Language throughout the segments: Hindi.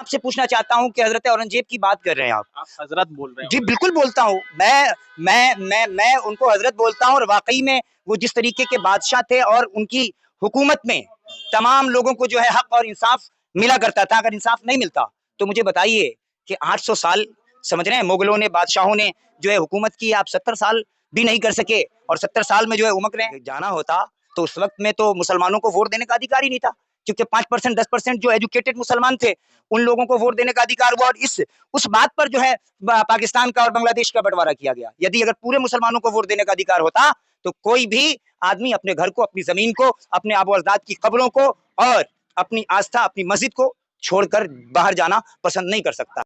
आपसे पूछना चाहता हूँ कि हजरत औरंगजेब की बात कर रहे हैं आप हजरत बोल रहे जी हो। बिल्कुल बोलता हूँ मैं उनको हजरत बोलता हूँ और वाकई में वो जिस तरीके के बादशाह थे और उनकी हुकूमत में तमाम लोगों को जो है हक और इंसाफ मिला करता था। अगर इंसाफ नहीं मिलता तो मुझे बताइए कि 800 साल समझ रहे हैं मुगलों ने बादशाहों ने जो है हुकूमत की, आप 70 साल भी नहीं कर सके और 70 साल में जो है उमक रहे हैं। जाना होता तो उस वक्त में तो मुसलमानों को वोट देने का अधिकार ही नहीं था, क्योंकि 5% 10% जो एजुकेटेड मुसलमान थे उन लोगों को वोट देने का अधिकार हुआ और इस उस बात पर जो है पाकिस्तान का और बांग्लादेश का बंटवारा किया गया। यदि अगर पूरे मुसलमानों को वोट देने का अधिकार होता तो कोई भी आदमी अपने घर को, अपनी जमीन को, अपने आबो अजदाद की कब्रों को और अपनी आस्था, अपनी मस्जिद को छोड़कर बाहर जाना पसंद नहीं कर सकता।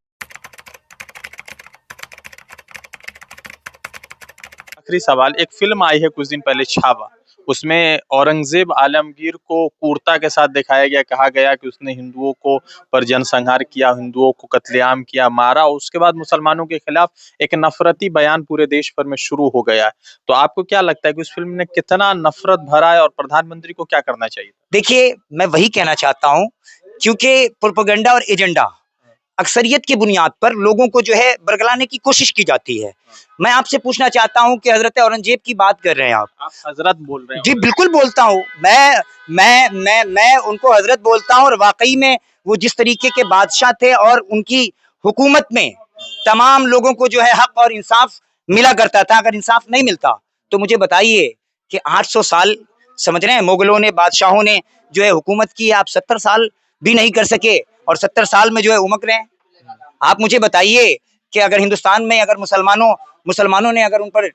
आखिरी सवाल, एक फिल्म आई है कुछ दिन पहले छावा, उसमें औरंगजेब आलमगीर को क्रूरता के साथ दिखाया गया, कहा गया कि उसने हिंदुओं को पर जनसंहार किया, हिंदुओं को कत्लेआम किया, मारा। उसके बाद मुसलमानों के खिलाफ एक नफरती बयान पूरे देश भर में शुरू हो गया है। तो आपको क्या लगता है कि उस फिल्म ने कितना नफरत भरा है और प्रधानमंत्री को क्या करना चाहिए? देखिए, मैं वही कहना चाहता हूं, क्योंकि प्रोपेगेंडा और एजेंडा अक्सरियत की बुनियाद पर लोगों को जो है बरगलाने की कोशिश की जाती है। मैं आपसे पूछना चाहता हूं कि हजरत औरंगजेब की बात कर रहे हैं आप हजरत बोल रहे जी हो। बिल्कुल बोलता हूँ मैं उनको हजरत बोलता हूँ और वाकई में वो जिस तरीके के बादशाह थे और उनकी हुकूमत में तमाम लोगों को जो है हक और इंसाफ मिला करता था। अगर इंसाफ नहीं मिलता तो मुझे बताइए कि 800 साल समझ रहे हैं मुगलों ने, बादशाहों ने जो है हुकूमत की, आप 70 साल भी नहीं कर सके और 70 साल में जो है उमक रहे हैं। आप मुझे बताइए कि अगर हिंदुस्तान में अगर मुसलमानों ने अगर उन पर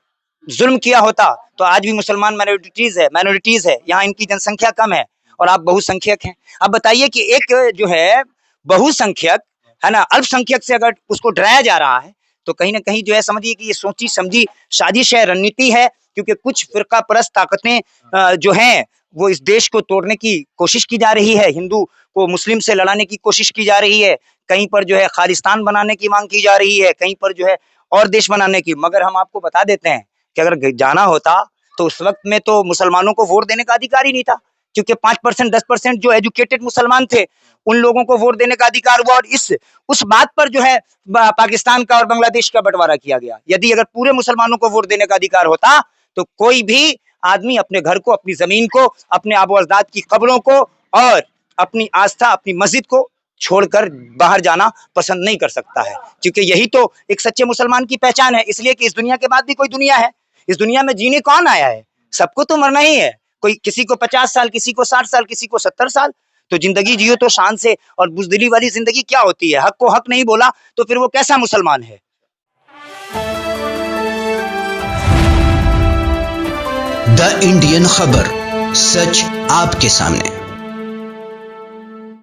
जुल्म किया होता तो आज भी मुसलमान माइनॉरिटीज है, यहाँ इनकी जनसंख्या कम है और आप बहुसंख्यक हैं। अब बताइए कि एक जो है बहुसंख्यक है ना, अल्पसंख्यक से अगर उसको डराया जा रहा है तो कहीं ना कहीं जो है समझिए कि ये सोची समझी साजिश है, रणनीति है, क्योंकि कुछ फिरका परस्त ताकतें जो हैं वो इस देश को तोड़ने की कोशिश की जा रही है, हिंदू को मुस्लिम से लड़ाने की कोशिश की जा रही है, कहीं पर जो है खालिस्तान बनाने की मांग की जा रही है, कहीं पर जो है और देश बनाने की। मगर हम आपको बता देते हैं कि अगर जाना होता तो उस वक्त में तो मुसलमानों को वोट देने का अधिकार ही नहीं था, क्योंकि 5% 10% जो एजुकेटेड मुसलमान थे उन लोगों को वोट देने का अधिकार हुआ और इस उस बात पर जो है पाकिस्तान का और बांग्लादेश का बंटवारा किया गया। यदि अगर पूरे मुसलमानों को वोट देने का अधिकार होता तो कोई भी आदमी अपने घर को, अपनी जमीन को, अपने आबो अजदाद की कब्रों को और अपनी आस्था, अपनी मस्जिद को छोड़कर बाहर जाना पसंद नहीं कर सकता है, क्योंकि यही तो एक सच्चे मुसलमान की पहचान है। इसलिए कि इस दुनिया के बाद भी कोई दुनिया है, इस दुनिया में जीने कौन आया है, सबको तो मरना ही है। कोई किसी को 50 साल, किसी को 60 साल, किसी को 70 साल, तो जिंदगी जियो तो शान से। और बुजदिली वाली जिंदगी क्या होती है? हक को हक नहीं बोला तो फिर वो कैसा मुसलमान है? द इंडियन खबर, सच आपके सामने।